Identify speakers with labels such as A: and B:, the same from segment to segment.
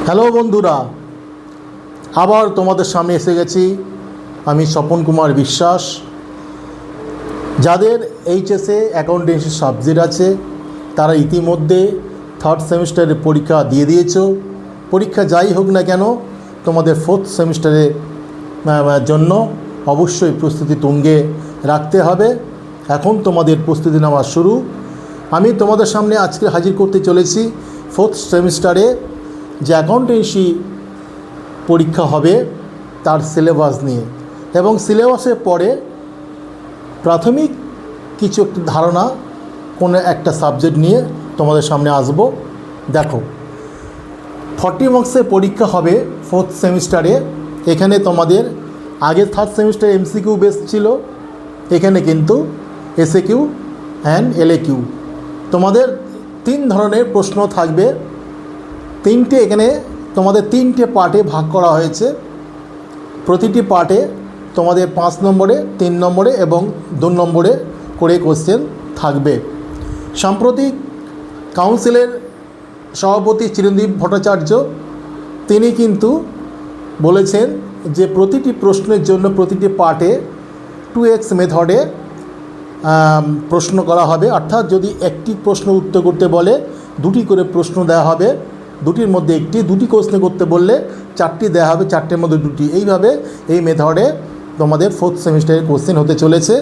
A: Hello বন্ধুরা, আবার তোমাদের সামনে এসে গেছি আমি স্বপন কুমার বিশ্বাস। যাদের এইচএসে অ্যাকাউন্টেন্সি সাবজেক্ট আছে তারা ইতিমধ্যে থার্ড সেমিস্টারের পরীক্ষা দিয়ে দিয়েছো। পরীক্ষা যাই হোক না কেন তোমাদের ফোর্থ সেমিস্টারের জন্য অবশ্যই প্রস্তুতি তুঙ্গে রাখতে হবে। এখন তোমাদের প্রস্তুতি নেওয়া শুরু। আমি তোমাদের সামনে আজকে হাজির করতে চলেছি ফোর্থ সেমিস্টারে যে অ্যাকাউন্টেন্সি পরীক্ষা হবে তার সিলেবাস নিয়ে, এবং সিলেবাসের পরে প্রাথমিক কিছু একটু ধারণা কোনো একটা সাবজেক্ট নিয়ে তোমাদের সামনে আসব। দেখো, 40 মার্কসের পরীক্ষা হবে ফোর্থ সেমিস্টারে। এখানে তোমাদের আগে থার্ড সেমিস্টারে এমসিকিউ বেস ছিল, এখানে কিন্তু এসএকিউ অ্যান্ড এলএকিউ। তোমাদের 3 ধরনের প্রশ্ন থাকবে। এখানে তোমাদের 3টে পার্টে ভাগ করা হয়েছে। প্রতিটি পার্টে তোমাদের 5 নম্বরে, 3 নম্বরে এবং 2 নম্বরে করে কোশ্চেন থাকবে। সাম্প্রতিক কাউন্সিলের সভাপতি চিরঞ্জীব ভট্টাচার্য তিনি কিন্তু বলেছেন যে প্রতিটি প্রশ্নের জন্য প্রতিটি পার্টে 2x মেথডে প্রশ্ন করা হবে। অর্থাৎ যদি একটি প্রশ্ন উত্তর করতে বলে 2টি করে প্রশ্ন দেওয়া হবে, 2টির মধ্যে একটি, 2টি কোশ্চেন করতে বললে 4টি দেওয়া হবে, 4টের মধ্যে 2টি। এইভাবে এই মেথডে তোমাদের ফোর্থ সেমিস্টারের কোশ্চেন হতে চলেছে।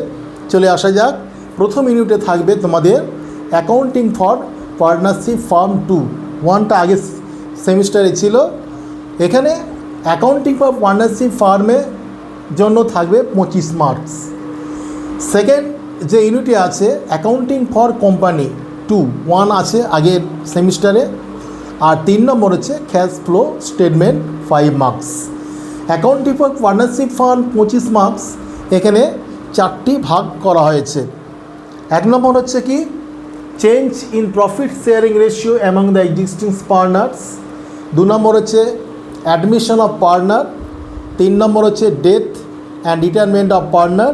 A: চলে আসা যাক, প্রথম ইউনিটে থাকবে তোমাদের অ্যাকাউন্টিং ফর পার্টনারশিপ ফার্ম 2। 1টা আগের সেমিস্টারে ছিল। এখানে অ্যাকাউন্টিং ফর পার্টনারশিপ ফার্মের জন্য থাকবে 25 মার্কস। সেকেন্ড যে ইউনিটে আছে অ্যাকাউন্টিং ফর কোম্পানি 2, 1 আছে আগের সেমিস্টারে, আর 3 নম্বর হচ্ছে cash flow statement 5 marks. Accounting for partnership firm 25 marks. এখানে 4টি ভাগ করা হয়েছে। 1 নম্বর হচ্ছে কি change in profit sharing ratio among the existing partners. 2 নম্বর হচ্ছে অ্যাডমিশন অফ পার্টনার। 3 নম্বর হচ্ছে death and retirement of partner.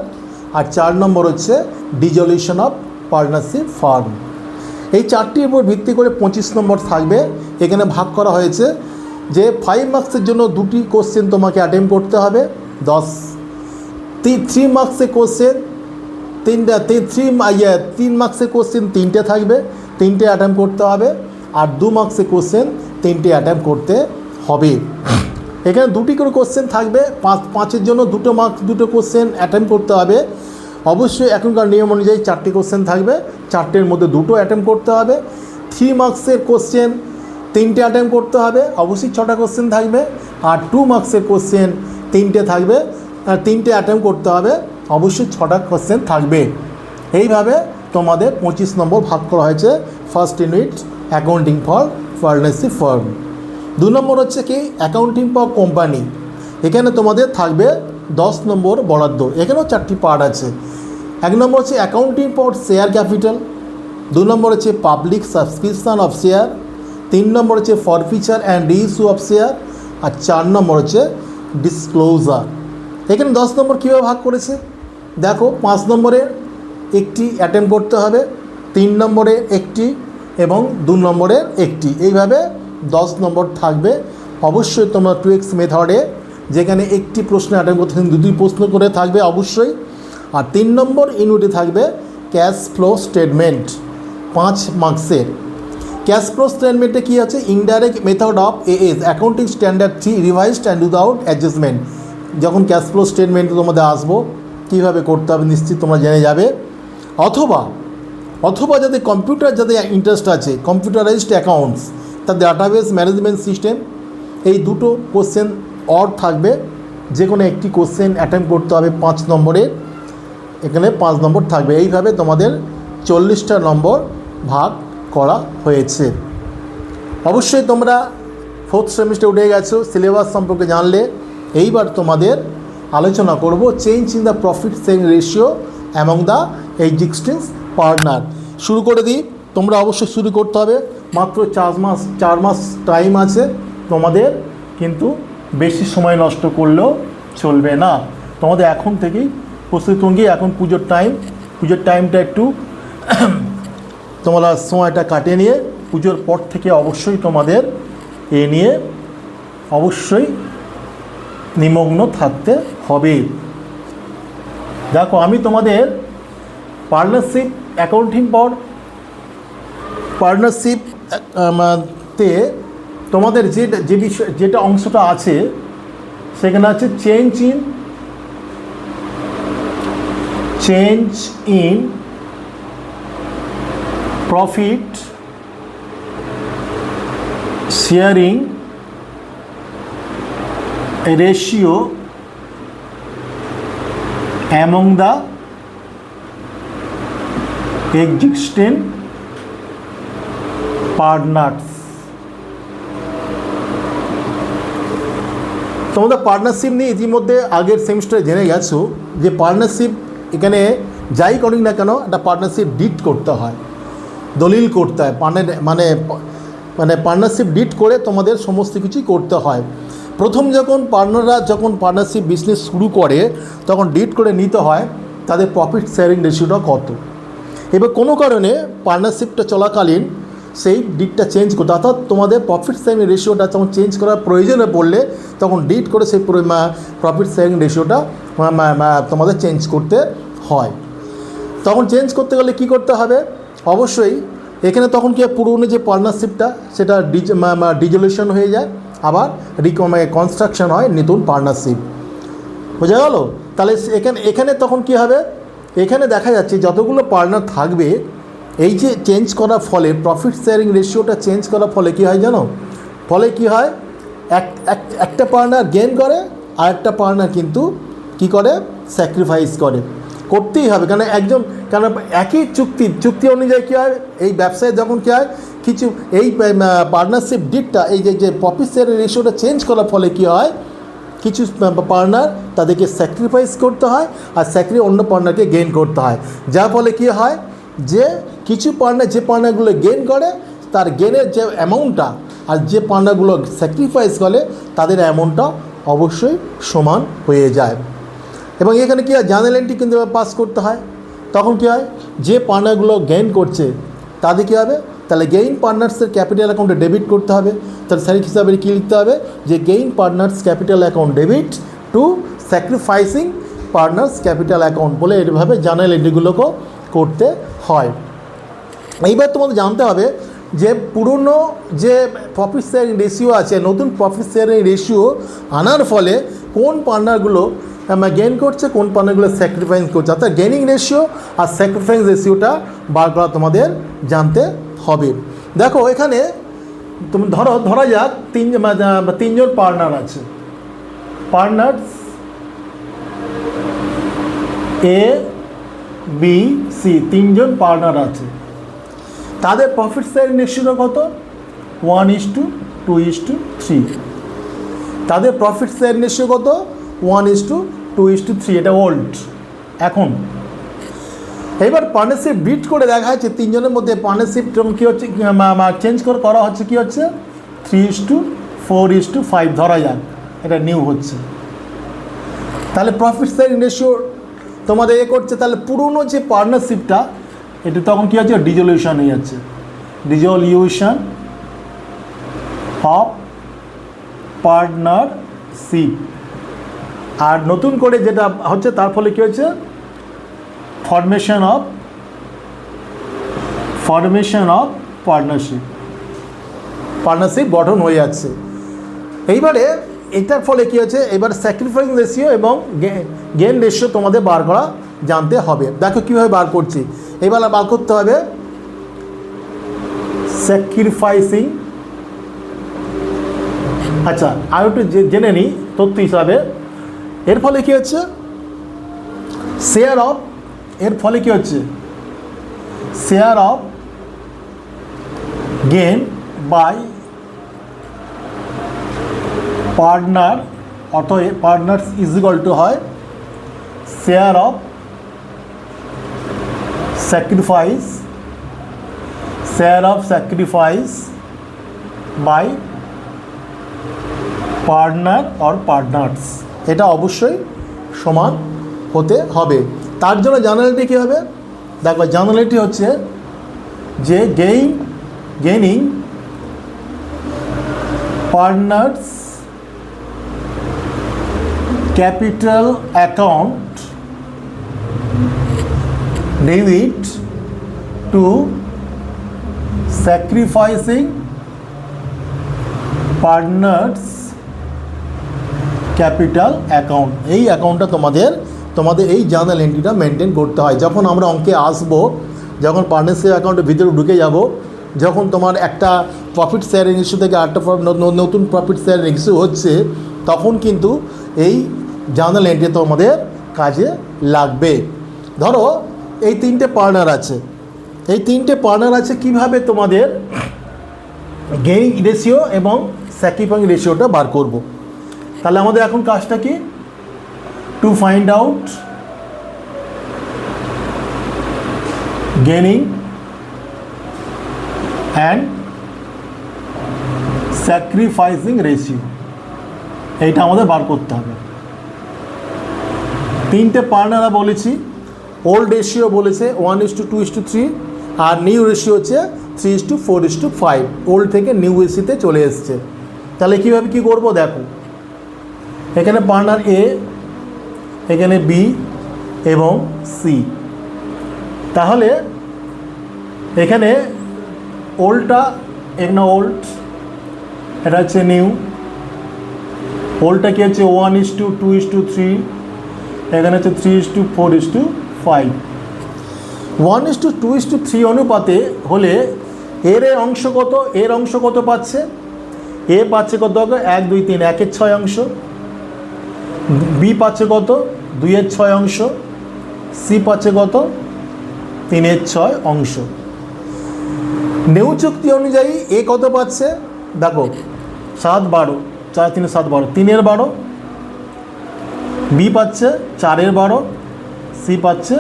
A: আর 4 নম্বর হচ্ছে ডিজলিউশন অফ পার্টনারশিপ ফার্ম। এই 4টির উপর ভিত্তি করে 25 নম্বর থাকবে। এখানে ভাগ করা হয়েছে যে 5 মার্কসের জন্য 2টি কোশ্চেন তোমাকে অ্যাটেম্প করতে হবে, 10। 3 মার্কসের কোশ্চেন 3 মার্কসের কোশ্চেন 3টে থাকবে, 3টে অ্যাটেম্প করতে হবে। আর 2 মার্কসের কোশ্চেন 3টে অ্যাটেম্প করতে হবে। এখানে 2টি করে কোশ্চেন থাকবে, 5-5-এর জন্য 2 কোশ্চেন অ্যাটেম্প করতে হবে। অবশ্যই এখনকার নিয়ম অনুযায়ী 4টি কোশ্চেন থাকবে, 4টের মধ্যে 2টো অ্যাটেম্প করতে হবে। 3 মার্কসের কোশ্চেন 3টে অ্যাটেম্প করতে হবে, অবশ্যই 6টা কোশ্চেন থাকবে। আর 2 মার্কসের কোশ্চেন 3টে থাকবে, 3টে অ্যাটেম্প করতে হবে, অবশ্যই 6টা কোশ্চেন থাকবে। এইভাবে তোমাদের 25 নম্বর ভাগ করা হয়েছে first unit accounting for partnership farm. 2 নম্বর হচ্ছে কি অ্যাকাউন্টিং ফর কোম্পানি। এখানে তোমাদের থাকবে 10 নম্বর বরাদ্দ। এখানেও 4টি পার্ট আছে। 1 নম্বর হচ্ছে অ্যাকাউন্টিং ফর শেয়ার ক্যাপিটাল। 2 নম্বর হচ্ছে পাবলিক সাবস্ক্রিপশন অফ শেয়ার। 3 নম্বর হচ্ছে ফরফিচার অ্যান্ড রিইস্যু অফ শেয়ার। আর 4 নম্বর হচ্ছে ডিসক্লোজার। এখানে 10 নম্বর কীভাবে ভাগ করেছে দেখো, 5 নম্বরে একটি অ্যাটেম্প করতে হবে, 3 নম্বরে একটি এবং 2 নম্বরে একটি। এইভাবে 10 নম্বর থাকবে। অবশ্যই তোমরা 2x মেথডে যেখানে একটি প্রশ্ন অ্যাটেম্প করতে 2টি প্রশ্ন করে থাকবে অবশ্যই। আর 3 নম্বর ইউনিটে থাকবে ক্যাশ ফ্লো স্টেটমেন্ট 5 মার্কসের। ক্যাশ ফ্লো স্টেটমেন্টে কী আছে indirect method of as accounting standard 3 revised and without adjustment. যখন ক্যাশ ফ্লো স্টেটমেন্ট তোমাদের আসবো কীভাবে করতে হবে নিশ্চিত তোমরা জেনে যাবে। অথবা যাদের কম্পিউটার যাদের ইন্টারেস্ট আছে, কম্পিউটারাইজড অ্যাকাউন্টস, তার ডাটাবেস ম্যানেজমেন্ট সিস্টেম, এই 2টো কোশ্চেন অর থাকবে। যে কোনো একটি কোশ্চেন অ্যাটেম্প করতে হবে 5 নম্বরের। এখানে 5 নম্বর থাকবে। এইভাবে তোমাদের 40টা নম্বর ভাগ করা হয়েছে। অবশ্যই তোমরা ফোর্থ সেমিস্টার উঠে গেছো, সিলেবাস সম্পর্কে জানলে। এইবার তোমাদের আলোচনা করব change in the profit sharing ratio among the existing partner. শুরু করে দিই। তোমরা অবশ্যই শুরু করতে হবে, মাত্র 4 মাস টাইম আছে তোমাদের, কিন্তু বেশি সময় নষ্ট করলেও চলবে না। তোমাদের এখন থেকেই প্রস্তুতি তুঙ্গি। এখন পুজোর টাইমটা একটু তোমরা সময়টা কাটিয়ে নিয়ে পুজোর পর থেকে অবশ্যই তোমাদের এ নিয়ে অবশ্যই নিমগ্ন থাকতে হবে। দেখো আমি তোমাদের পার্টনারশিপ অ্যাকাউন্টিং পর পার্টনারশিপ তে তোমাদের যে বিষয় যেটা অংশটা আছে সেখানে আছে change in profit sharing ratio among the existing partners। তোমাদের পার্টনারশিপ নিয়ে ইতিমধ্যে আগের সেমিস্টারে জেনে গেছো যে পার্টনারশিপ এখানে যাই করি না কেন একটা পার্টনারশিপ ডিড করতে হয়, দলিল করতে হয়, মানে পার্টনারশিপ ডিড করে তোমাদের সমস্ত কিছুই করতে হয়। প্রথম যখন পার্টনারশিপ বিজনেস শুরু করে তখন ডিড করে নিতে হয় তাদের প্রফিট শেয়ারিং রেশিওটা কত। এবার কোনো কারণে পার্টনারশিপটা চলাকালীন সেই ডিডটা চেঞ্জ করতে, অর্থাৎ তোমাদের প্রফিট শেয়ারিং রেশিওটা যখন চেঞ্জ করার প্রয়োজনে পড়লে তখন ডিড করে সেই প্রফিট শেয়ারিং রেশিওটা তোমাদের চেঞ্জ করতে হয়। তখন চেঞ্জ করতে গেলে কি করতে হবে, অবশ্যই এখানে তখন কি পুরনো যে পার্টনারশিপটা সেটা ডিজলিউশন হয়ে যায়, আবার কনস্ট্রাকশন হয় নতুন পার্টনারশিপ। বোঝা গেল? তাহলে এখানে তখন কি হবে, এখানে দেখা যাচ্ছে যতগুলো পার্টনার থাকবে এই যে চেঞ্জ করার ফলে প্রফিট শেয়ারিং রেশিওটা চেঞ্জ করার ফলে কী হয় জানো, ফলে কি হয় একটা পার্টনার গেইন করে আরেকটা পার্টনার কিন্তু কি করে স্যাক্রিফাইস করতেই হবে। কারণ একই চুক্তি অনুযায়ী কী হয় এই ব্যবসায় যখন কী হয় কিছু এই পার্টনারশিপ ডিডটা এই যে প্রফিট শেয়ারিং রেশিওটা চেঞ্জ করার ফলে কী হয় কিছু পার্টনার তাদেরকে স্যাক্রিফাইস করতে হয় আর অন্য পার্টনারকে গেইন করতে হয়, যার ফলে কী হয় যে কিছু পার্টনারগুলো গেইন করে তার গেনের যে অ্যামাউন্টটা আর যে পার্টনারগুলো স্যাক্রিফাইস করে তাদের অ্যামাউন্টটা অবশ্যই সমান হয়ে যায়। এবং এখানে কী হয় জার্নাল এন্ট্রি কিন্তু পাস করতে হয়। তখন কী হয় যে পার্টনারগুলো গেইন করছে তাদের কী হবে, তাহলে গেইন পার্টনার্সের ক্যাপিটাল অ্যাকাউন্টে ডেবিট করতে হবে। তাহলে তারিখ হিসাবে কী লিখতে হবে যে gain partners capital account debit two sacrificing partners capital account বলে এভাবে জার্নাল এন্ট্রিগুলোকেও করতে হয়। এইবার তোমাদের জানতে হবে যে পুরনো যে প্রফিট শেয়ারিং রেশিও আছে নতুন প্রফিট শেয়ারিং রেশিও আনার ফলে কোন পার্টনারগুলো গেইন করছে কোন পার্টনারগুলো স্যাক্রিফাইস করছে, অর্থাৎ গেইনিং রেশিও আর স্যাক্রিফাইস রেশিওটা বার করা তোমাদের জানতে হবে। দেখো এখানে তুমি ধরা যাক তিনজন পার্টনার আছে, পার্টনার্স এ বি সি, তিনজন পার্টনার আছে। তাদের প্রফিট শেয়ারিং রেশিওটা কত 1:2:3। তাদের প্রফিট শেয়ারিং রেশিও কত 1:2:3। এটা ওল্ড। এখন এবার পার্টনারশিপ বিট করে দেখা যাচ্ছে তিনজনের মধ্যে পার্টনারশিপ কী হচ্ছে চেঞ্জ করা হচ্ছে কী হচ্ছে 3:4:5 ধরা যাক, এটা নিউ হচ্ছে। তাহলে প্রফিট শেয়ারিং রেশিও তোমাদের করছে, তাহলে পুরনো যে পার্টনারশিপটা এটা তখন কী হচ্ছে ডিজলিউশন হয়ে যাচ্ছে, ডিজলিউশন অফ পার্টনারশিপ। আর নতুন করে যেটা হচ্ছে তার ফলে কী হচ্ছে ফরমেশন অফ পার্টনারশিপ গঠন হয়ে যাচ্ছে। এইবারে এটার ফলে কী হচ্ছে এবার স্যাক্রিফাইস রেশিও এবং গেইন রেশিও তোমাদের বার করা জানতে হবে। দেখো কীভাবে বার করছি, এবার বার করতে হবে স্যাক্রিফাইসিং। আচ্ছা আর একটু জেনে নিই তথ্য হিসাবে, এর ফলে কী হচ্ছে শেয়ার অফ, এর ফলে কী হচ্ছে share of gain by partner, অতএব পার্টনার্স ইজ ইকুয়াল টু হয় share of sacrifice by partner or partners. এটা অবশ্যই সমান হতে হবে। তার জন্য জার্নালিটি কী হবে, দেখো জার্নালিটি হচ্ছে যে gaining partners capital account debit two sacrificing partners capital account. এই অ্যাকাউন্টটা তোমাদের এই জার্নাল এন্ট্রিটা মেনটেন করতে হয়। যখন আমরা অঙ্কে আসবো, যখন পার্টনারশিপ অ্যাকাউন্টের ভিতরে ঢুকে যাব, যখন তোমার একটা প্রফিট শেয়ারিং ইস্যু থেকে আরেকটা নতুন প্রফিট শেয়ারিং ইস্যু হচ্ছে, তখন কিন্তু এই জার্নাল এন্ট্রি তোমাদের কাজে লাগবে। ধরো এই তিনটে পার্টনার আছে, কীভাবে তোমাদের গেইনিং রেশিও এবং স্যাক্রিফাইং রেশিওটা বার করব। তাহলে আমাদের এখন কাজটা কি, to find out gaining and sacrificing ratio, এইটা আমাদের বার করতে হবে। তিনটে পার্টনাররা বলেছি, ওল্ড রেশিও বলেছে 1:2:3, আর নিউ রেশিও হচ্ছে 3:4:5। ওল্ড থেকে নিউ রেশিওতে চলে এসছে। তাহলে কীভাবে কী করবো দেখো, এখানে পার্টনার এ, এখানে বি এবং সি। তাহলে এখানে ওল্ডটা, এখানে ওল্ড, এটা হচ্ছে নিউ। ওল্ডটা কী হচ্ছে 1:2:3, এখানে হচ্ছে 3:4:5। 1:2:3 অনুপাতে হলে এর অংশ কত, এর অংশ কত পাচ্ছে, এ পাচ্ছে কত, 1, 2, 3, 1/6 অংশ। বি পাচ্ছে কত, 2/6 অংশ। সি পাচ্ছে কত, 3/6 অংশ। নিউ চুক্তি অনুযায়ী এ কত পাচ্ছে দেখো, 7, 12, 4, 3, 7, 12, 3/12। বি পাচ্ছে 4/12, সি পাচ্ছে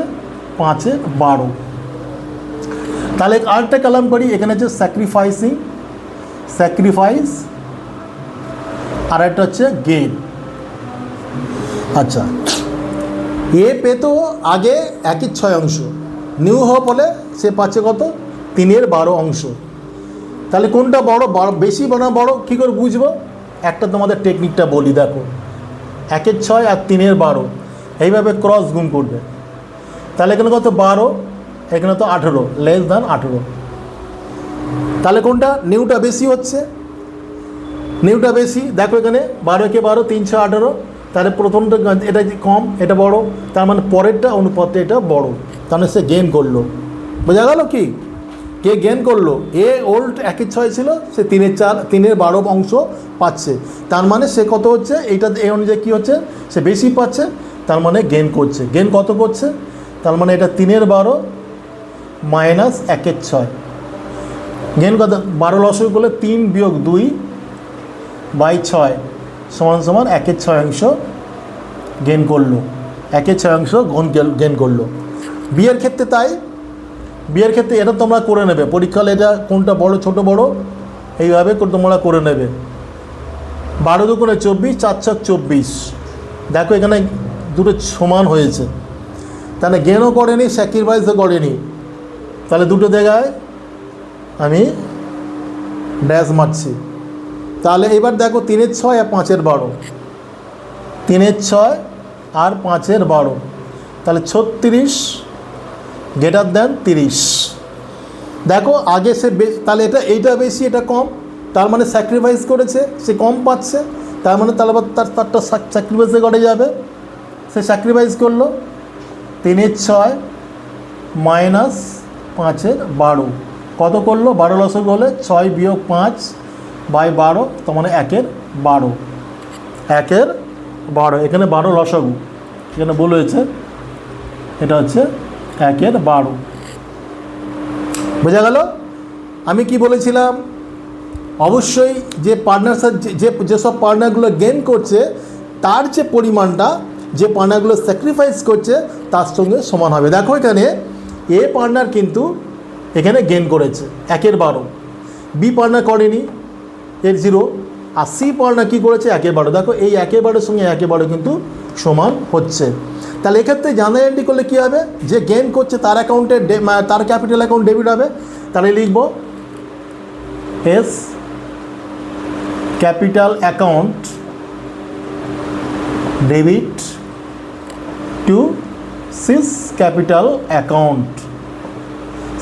A: 5/12। তাহলে আরেকটা কলাম করি, এখানে হচ্ছে স্যাক্রিফাইস, আর একটা হচ্ছে গেইন। আচ্ছা, এ পেত আগে 1/6 অংশ, নিউ হওয়া বলে সে পাচ্ছে কত, 3/12 অংশ। তাহলে কোনটা বড়, বেশি না বড়, কী করে বুঝবো? একটা তোমাদের টেকনিকটা বলি, দেখো 1/6 আর 3/12 এইভাবে ক্রস গুণ করবে। তাহলে এখানে কত, 12, এখানে তো 18, লেস দ্যান 18। তাহলে কোনটা, নিউটা বেশি হচ্ছে, নিউটা বেশি। দেখো এখানে 12 3, 6, 18। তাহলে প্রথমটা এটা কম, এটা বড়, তার মানে পরেরটা অনুপাতে এটা বড়, তাহলে সে গেইন করলো। বোঝা গেল কি, কে গেইন করলো? এ ওল্ড 1/6 ছিল, সে 3/12 অংশ পাচ্ছে। তার মানে সে কত হচ্ছে, এইটা এই অনুযায়ী কী হচ্ছে, সে বেশি পাচ্ছে, তার মানে গেইন করছে। গেইন কত করছে, তার মানে এটা 3/12 মাইনাস 1/6। গেইন কত, 12 লসই করলে 3-2/6 সমান 1/6 অংশ গেইন করলো, 1/6 অংশ গেইন করলো। বিয়ের ক্ষেত্রে তাই, বিয়ের ক্ষেত্রে এটা তোমরা করে নেবে পরীক্ষা হলে, এটা কোনটা বড় ছোট বড় এইভাবে তোমরা করে নেবে। 12 দুগুণে 24, 4 24। দেখো এখানে দুটো সমান হয়েছে, তাহলে গেইনও করেনি, স্যাক্রিফাইসও করেনি। তাহলে দুটো জায়গায় আমি ড্যাশ মারছি। তাহলে এবার দেখো 3/6 আর 5/12, 3/6 আর 5/12, তাহলে 36 গ্রেটার দ্যান 30। দেখো আগে সে তাহলে এইটা বেশি এটা কম, তার মানে স্যাক্রিফাইস করেছে, সে কম পাচ্ছে, তার মানে তাহলে তারটা স্যাক্রিফাইসে করে যাবে, সে স্যাক্রিফাইস করলো। 3/6 মাইনাস 5/12 কত করলো, 12 লসক হলে 6 - 5/12, তার মানে 1/12, 1/12। এখানে 12 লসগু, এখানে ভুল হয়েছে, এটা হচ্ছে 1/12। বোঝা গেল? আমি কি বলেছিলাম, অবশ্যই যে পার্টনার যেসব পার্টনারগুলো গেইন করছে তার যে পরিমাণটা যে পার্টনারগুলো স্যাক্রিফাইস করছে তার সঙ্গে সমান হবে। দেখো এখানে এ পার্টনার কিন্তু এখানে গেইন করেছে 1/12, বি পার্টনার করেনি, এর 0, আর সি পার্টনার কী করেছে 1/12। দেখো এই 1/12 সঙ্গে 1/12 কিন্তু সমান হচ্ছে। তাহলে এক্ষেত্রে জার্নাল এন্ট্রি করলে কী হবে, যে গেইন করছে তার অ্যাকাউন্টে তার ক্যাপিটাল অ্যাকাউন্ট ডেবিট হবে। তাহলে লিখব S capital account debit to sills capital account,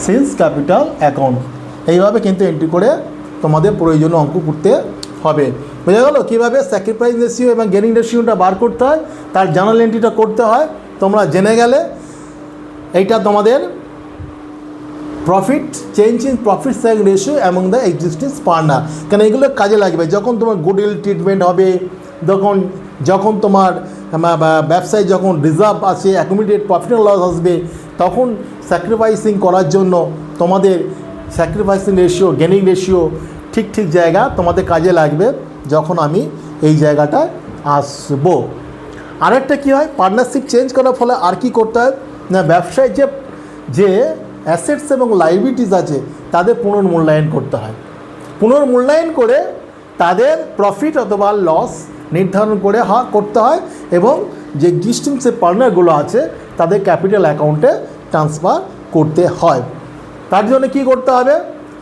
A: sills capital account. এইভাবে কিন্তু এন্ট্রি করে তোমাদের প্রয়োজনীয় অঙ্ক করতে হবে। বোঝা গেল কীভাবে স্যাক্রিফাইস রেশিও এবং গেনিং রেশিওটা বার করতে হয়, তার জার্নাল এন্ট্রিটা করতে হয়। তোমরা জেনে গেলে এইটা তোমাদের profit, change in profit sharing ratio among the existing partner, কেন এগুলো কাজে লাগবে যখন তোমার গুডউইল ট্রিটমেন্ট হবে, যখন তোমার ব্যবসায় যখন রিজার্ভ আছে, অ্যাকুমুলেটেড প্রফিট অ্যান্ড লস আসবে, তখন স্যাক্রিফাইসিং করার জন্য তোমাদের স্যাক্রিফাইসিং রেশিও, গেনিং রেশিও ঠিক জায়গা তোমাদের কাজে লাগবে যখন আমি এই জায়গাটায় আসবো। আরেকটা কী হয়, পার্টনারশিপ চেঞ্জ করার ফলে আর কি করতে হয় না, ব্যবসায় যে অ্যাসেটস এবং লাইবিলিটিস আছে তাদের পুনর্মূল্যায়ন করতে হয়। পুনর্মূল্যায়ন করে তাদের প্রফিট অথবা লস নির্ধারণ করে করতে হয় এবং যে এক্সিস্টিং যে পার্টনারগুলো আছে তাদের ক্যাপিটাল অ্যাকাউন্টে ট্রান্সফার করতে হয়। তার জন্য কি করতে হবে,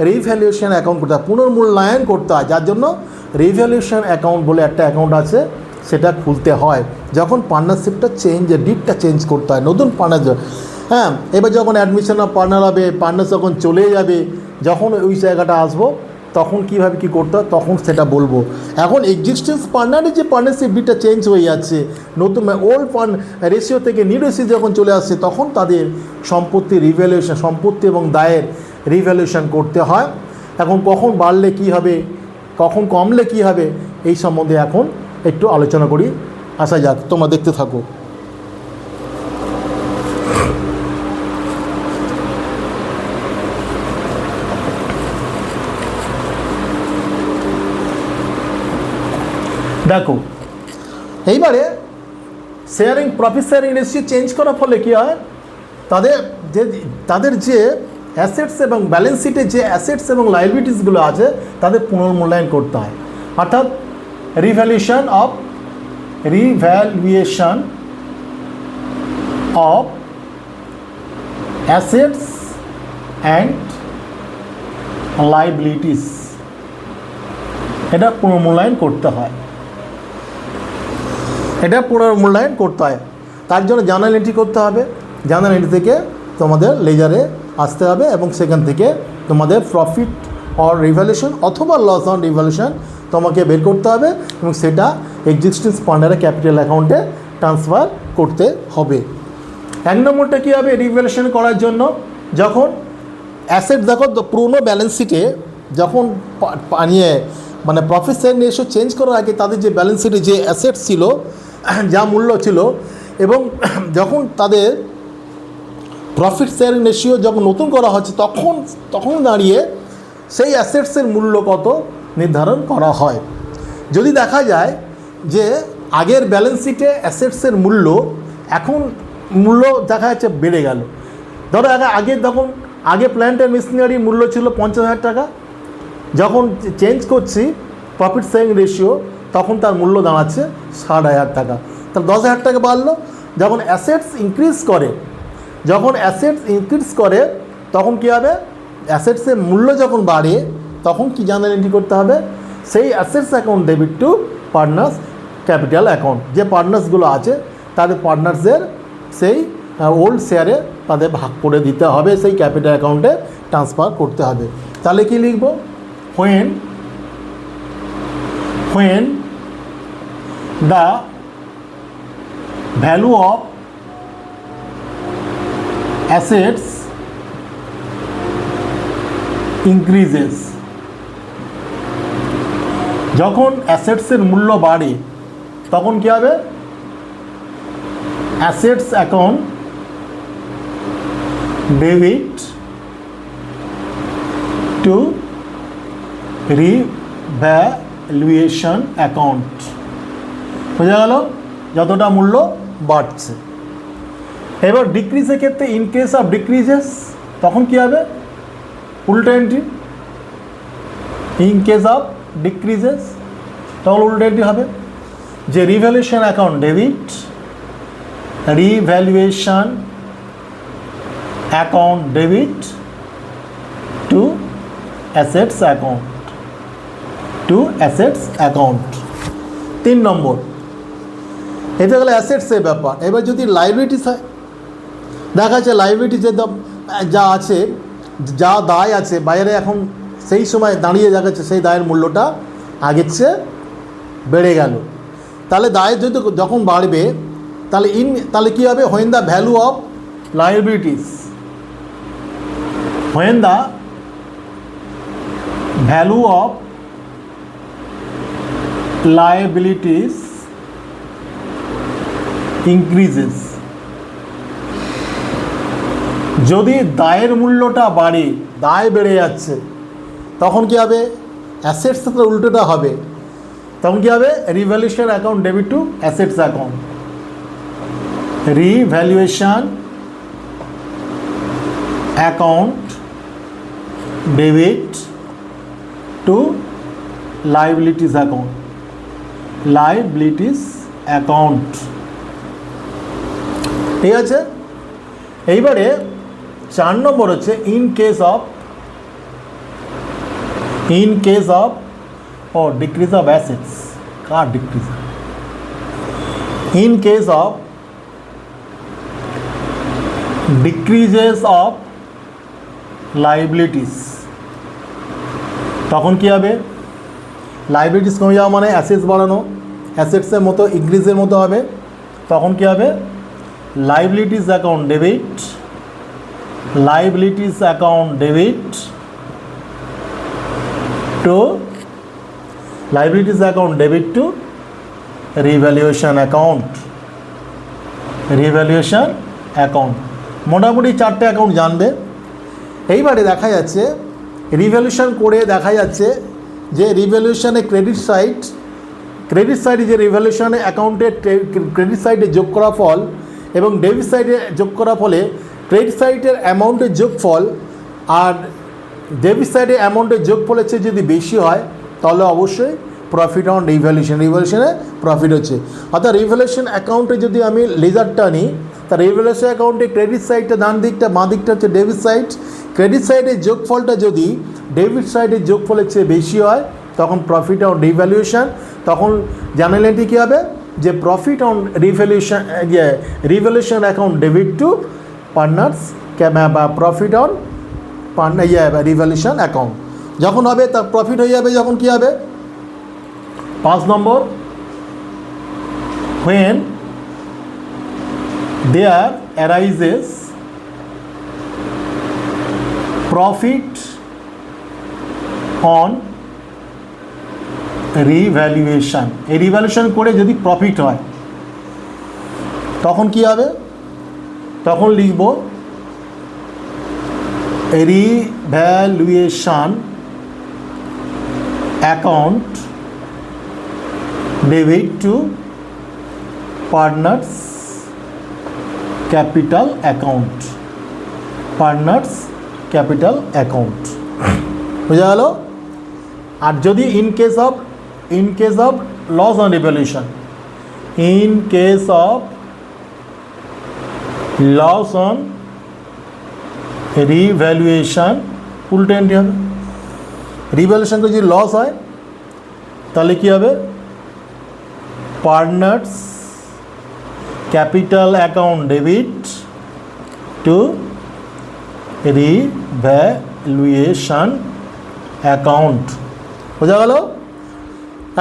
A: রিভ্যালুয়েশন অ্যাকাউন্ট করতে হয়, পুনর্মূল্যায়ন করতে হয়, যার জন্য রিভ্যালুয়েশন অ্যাকাউন্ট বলে একটা অ্যাকাউন্ট আছে, সেটা খুলতে হয় যখন পার্টনারশিপটা ডিডটা চেঞ্জ করতে হয় নতুন পার্টনার। হ্যাঁ, এবার যখন অ্যাডমিশন অফ পার্টনার হবে, পার্টনার যখন চলে যাবে, যখন ওই জায়গাটা আসবো তখন কীভাবে কী করতে হয় তখন সেটা বলবো। এখন এক্সিস্টেন্স পার্টনারের যে পার্টনারশিপ ডিডটা চেঞ্জ হয়ে যাচ্ছে, নতুন ওল্ড রেশিও থেকে নিউ রেশিও যখন চলে আসছে, তখন তাদের সম্পত্তি রিভ্যালুয়েশন, সম্পত্তি এবং দায়ের রিভ্যালুয়েশন করতে হয়। এখন কখন বাড়লে কী হবে, কখন কমলে কী হবে, এই সম্বন্ধে এখন একটু আলোচনা করি, আসা যাক, তোমরা দেখতে থাকো। দেখো এইবারে sharing, profit sharing ratio change করার ফলে কী হয়, তাদের যে অ্যাসেটস এবং ব্যালেন্স শিটে যে অ্যাসেটস এবং লায়াবিলিটিসগুলো আছে তাদের পুনর্মূল্যায়ন করতে হয়, অর্থাৎ revaluation of assets and liabilities, এটা পুনর্মূল্যায়ন করতে হয়, এটা পুনর্মূল্যায়ন করতে হয়। তার জন্য জার্নাল এন্ট্রি করতে হবে, জার্নাল এন্ট্রি থেকে তোমাদের লেজারে আসতে হবে এবং সেখান থেকে তোমাদের প্রফিট অর রিভ্যালুয়েশন অথবা লস অন রিভ্যালুয়েশন তোমাকে বের করতে হবে এবং সেটা এক্সিস্টিং পার্টনারের ক্যাপিটাল অ্যাকাউন্টে ট্রান্সফার করতে হবে। এক নম্বরটা কী হবে, রিভ্যালুয়েশন করার জন্য যখন অ্যাসেট, দেখো পুরনো ব্যালেন্স শিটে যখন মানে প্রফিট শেয়ারিং রেশিও চেঞ্জ করার আগে তাদের যে ব্যালেন্স শিটে যে অ্যাসেট ছিল, যা মূল্য ছিল, এবং যখন তাদের প্রফিট শেয়ারিং রেশিও যখন নতুন করা হচ্ছে তখন দাঁড়িয়ে সেই অ্যাসেটসের মূল্য কত নির্ধারণ করা হয়। যদি দেখা যায় যে আগের ব্যালেন্স শিটে অ্যাসেটসের মূল্য এখন মূল্য দেখা যাচ্ছে বেড়ে গেল, ধরো আগে প্ল্যান্ট অ্যান্ড মেশিনারির মূল্য ছিল 50,000 টাকা, যখন চেঞ্জ করছি প্রফিট শেয়ারিং রেশিও তখন তার মূল্য দাঁড়াচ্ছে 60,000 টাকা, তাহলে 10,000 টাকা বাড়লো। যখন অ্যাসেটস ইনক্রিজ করে তখন কী হবে, অ্যাসেটসের মূল্য যখন বাড়ে তখন কি জার্নাল এন্ট্রি করতে হবে, সেই assets account debit to partners capital account, যে পার্টনার্সগুলো আছে তাদের পার্টনার্সদের সেই ওল্ড শেয়ারে তাদের ভাগ করে দিতে হবে, সেই ক্যাপিটাল অ্যাকাউন্টে ট্রান্সফার করতে হবে। তাহলে কি লিখব, when the value of assets increases, যখন অ্যাসেটসের মূল্য বাড়ে তখন কী হবে, assets account debit to revaluation account. বোঝা গেল যতটা মূল্য বাড়ছে। এবার ডিক্রিজের ক্ষেত্রে ইন কেস অফ ডিক্রিজেস তখন কী হবে, উল্টো entry. In case of decreases তখন উল্টো এন্ট্রি হবে, যে revaluation account debit, revaluation account debit two assets account. 3 নম্বর, এটা গেলে অ্যাসেটসের ব্যাপার। এবার যদি লাইবিলিটিস হয়, দেখা যাচ্ছে লাইবিলিটি যে যা আছে, যা দায় আছে বাইরে এখন সেই সময় দাঁড়িয়ে দেখা যাচ্ছে সেই দায়ের মূল্যটা আগের চেয়ে বেড়ে গেল, তাহলে দায় যদি যখন বাড়বে তাহলে কী হবে, when the value of liabilities, when the value of liabilities increases, যদি দায়ের মূল্যটা বাড়ে, দায় বেড়ে যাচ্ছে, তখন কী হবে, অ্যাসেটস সাথে উল্টোটা হবে, তখন কী হবে, revaluation account debit two assets account, revaluation account debit two liabilities account, liabilities account. ঠিক আছে, এইবারে 4 নম্বর হচ্ছে in case of decrease of assets, car decrease, in case of decreases of liabilities, তখন কী হবে, লাইবিলিটিস কমে যাওয়া মানে অ্যাসেটস বাড়ানো, অ্যাসেটসের মতো ইনক্রিজের মতো হবে, তখন কী হবে, liabilities account debit, liabilities account debit two liabilities account debit to revaluation account, revaluation account. মোটামুটি 4টে অ্যাকাউন্ট জানবে। এইবারে দেখা যাচ্ছে রিভ্যালুয়েশন করে দেখা যাচ্ছে যে রিভ্যালুয়েশনে ক্রেডিট সাইডে যে রিভ্যালুয়েশনে অ্যাকাউন্টের ক্রেডিট সাইডে যোগ করা ফল এবং ডেবিট সাইডে যোগ করা ফলে ক্রেডিট সাইডের অ্যামাউন্টের যোগফল আর ডেবিট সাইডে অ্যামাউন্টের যোগফলের চেয়ে যদি বেশি হয় তাহলে অবশ্যই প্রফিট অন রিভ্যালুয়েশনে প্রফিট হচ্ছে। অর্থাৎ রিভ্যালুয়েশন অ্যাকাউন্টে যদি আমি লেজারটা নিই, তা রিভ্যালুয়েশন অ্যাকাউন্টে ক্রেডিট সাইডটা ডান দিকটা, বাঁ দিকটা হচ্ছে ডেবিট সাইড। ক্রেডিট সাইডের যোগফলটা যদি ডেবিট সাইডের যোগফলের চেয়ে বেশি হয় তখন প্রফিট অন রিভ্যালুয়েশন, তখন জার্নালিটি কী হবে যে profit on revaluation account debit to partners বা প্রফিট অন রিভ্যালুয়েশন অ্যাকাউন্ট যখন হবে তার প্রফিট হয়ে যাবে। যখন কী হবে, 5 number, when there arises profit on revaluation, এই রিভ্যালুয়েশন করে যদি প্রফিট হয় তখন কী হবে, তখন লিখব revaluation account debit to partners capital account, partners capital account. বোঝা গেল? আর যদি in case of loss on revaluation, in case of loss on revaluation, উল্টো এন্ট্রি হবে। রিভ্যালুয়েশন যদি লস হয় তাহলে কী হবে, partners capital account debit to revaluation account. বোঝা গেল?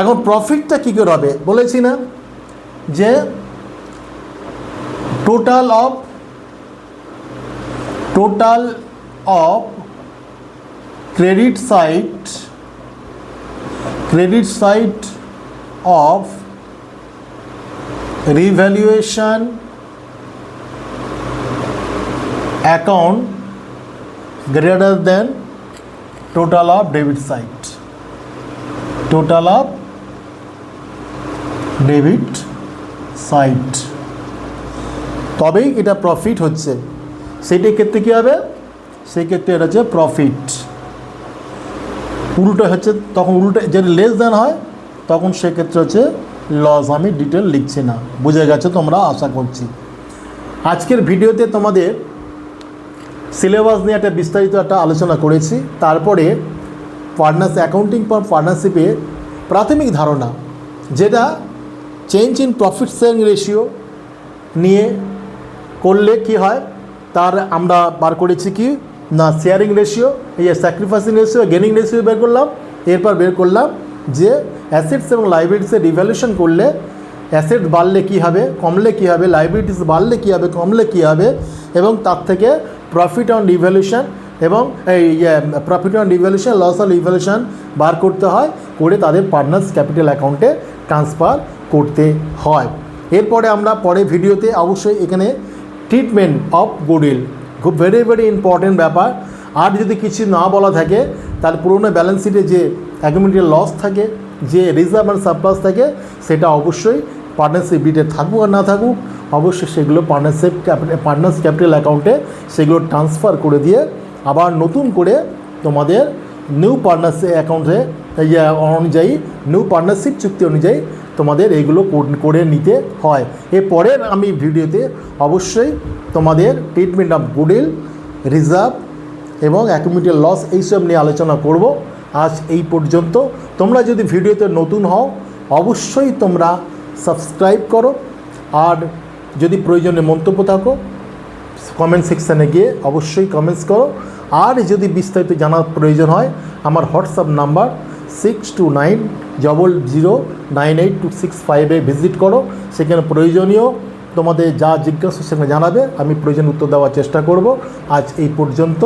A: এখন প্রফিটটা কী করে হবে বলেছি না, যে total of credit side of revaluation account greater than total of debit side, total of debit side, তবেই এটা প্রফিট হচ্ছে। সেটার ক্ষেত্রে কী হবে, সেই ক্ষেত্রে এটা হচ্ছে প্রফিট। উল্টো হচ্ছে তখন উল্টো যদি লেস দেন হয় তখন সেক্ষেত্রে হচ্ছে লস। আমি ডিটেল লিখছি না, বুঝে গেছো তোমরা আশা করছি। আজকের ভিডিওতে তোমাদের সিলেবাস নিয়ে একটা বিস্তারিত একটা আলোচনা করেছি, তারপরে পার্টনার্স অ্যাকাউন্টিং ফর পার্টনারশিপের প্রাথমিক ধারণা, যেটা change in profit sharing ratio নিয়ে করলে কি হয়, তার আমরা বার করেছি কি না শেয়ারিং রেশিও, এই স্যাক্রিফাইসিং রেশিও, গেনিং রেশিও বের করলাম। এরপর বের করলাম যে অ্যাসেটস এবং লাইবিলিটিসের রিভ্যালুয়েশন করলে অ্যাসেট বাড়লে কী হবে, কমলে কী হবে, লাইবিলিটিস বাড়লে কী হবে, কমলে কী হবে, এবং তার থেকে প্রফিট অন রিভ্যালুয়েশন এবং এই profit on revaluation, loss on revaluation বার করতে হয়, করে তাদের পার্টনার্স ক্যাপিটাল অ্যাকাউন্টে ট্রান্সফার করতে হয়। এরপরে আমরা পরে ভিডিওতে অবশ্যই এখানে ট্রিটমেন্ট অফ গুডউইল, খুব ভেরি ভেরি ইম্পর্টেন্ট ব্যাপার। আর যদি কিছু না বলা থাকে তাহলে পুরোনো ব্যালেন্স শিটে যে অ্যাকুমুলেটেড লস থাকে, যে রিজার্ভ অ্যান্ড সারপ্লাস থাকে, সেটা অবশ্যই পার্টনারশিপ ডিডে থাকুক আর না থাকুক, অবশ্যই সেগুলো পার্টনার্স ক্যাপিটাল অ্যাকাউন্টে সেগুলো ট্রান্সফার করে দিয়ে আবার নতুন করে তোমাদের নিউ পার্টনারশিপ অ্যাকাউন্টে অনুযায়ী, নিউ পার্টনারশিপ চুক্তি অনুযায়ী তোমাদের এইগুলো করে নিতে হয়। এরপরের আমি ভিডিওতে অবশ্যই তোমাদের ট্রিটমেন্ট অফ গুডউইল, রিজার্ভ এবং অ্যাকুমুলেটেড লস এইসব নিয়ে আলোচনা করব। আজ এই পর্যন্ত। তোমরা যদি ভিডিওতে নতুন হও অবশ্যই তোমরা সাবস্ক্রাইব করো, আর যদি প্রয়োজনে মন্তব্য থাকো কমেন্ট সেকশানে গিয়ে অবশ্যই কমেন্টস করো। আর যদি বিস্তারিত জানার প্রয়োজন হয় আমার হোয়াটসঅ্যাপ নাম্বার 6290098265 ভিজিট করো, সেখানে প্রয়োজনীয় তোমাদের যা জিজ্ঞাসা সেখানে জানাবে, আমি প্রয়োজন উত্তর দেওয়ার চেষ্টা করব। আজ এই পর্যন্ত।